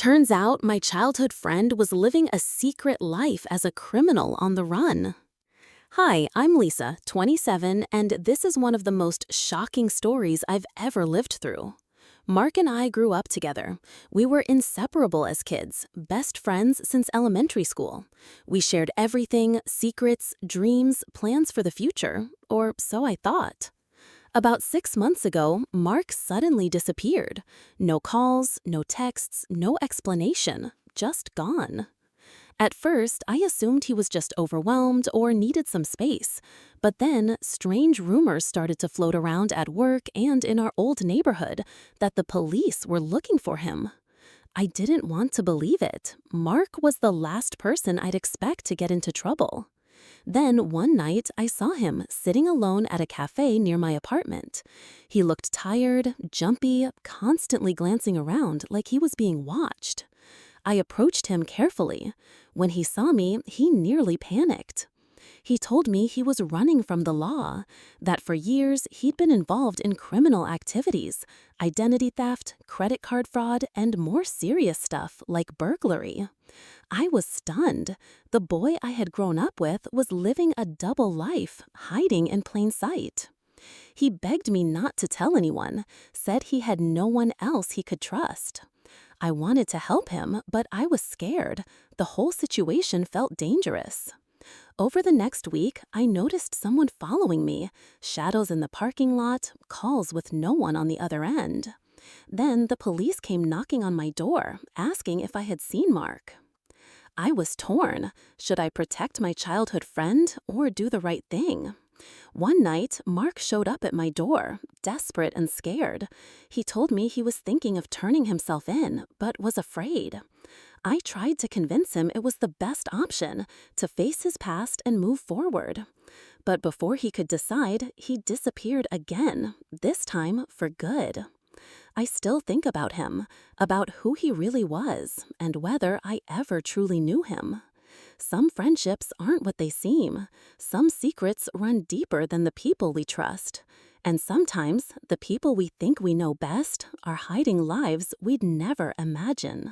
Turns out my childhood friend was living a secret life as a criminal on the run. Hi, I'm Lisa, 27, and this is one of the most shocking stories I've ever lived through. Mark and I grew up together. We were inseparable as kids, best friends since elementary school. We shared everything, secrets, dreams, plans for the future, or so I thought. About 6 months ago, Mark suddenly disappeared. No calls, no texts, no explanation, just gone. At first, I assumed he was just overwhelmed or needed some space. But then, strange rumors started to float around at work and in our old neighborhood that the police were looking for him. I didn't want to believe it. Mark was the last person I'd expect to get into trouble. Then one night, I saw him sitting alone at a cafe near my apartment. He looked tired, jumpy, constantly glancing around like he was being watched. I approached him carefully. When he saw me, he nearly panicked. He told me he was running from the law, that for years he'd been involved in criminal activities, identity theft, credit card fraud, and more serious stuff like burglary. I was stunned. The boy I had grown up with was living a double life, hiding in plain sight. He begged me not to tell anyone, said he had no one else he could trust. I wanted to help him, but I was scared. The whole situation felt dangerous. Over the next week, I noticed someone following me, shadows in the parking lot, calls with no one on the other end. Then the police came knocking on my door, asking if I had seen Mark. I was torn. Should I protect my childhood friend or do the right thing? One night, Mark showed up at my door, desperate and scared. He told me he was thinking of turning himself in, but was afraid. I tried to convince him it was the best option, to face his past and move forward. But before he could decide, he disappeared again, this time for good. I still think about him, about who he really was, and whether I ever truly knew him. Some friendships aren't what they seem. Some secrets run deeper than the people we trust. And sometimes the people we think we know best are hiding lives we'd never imagine.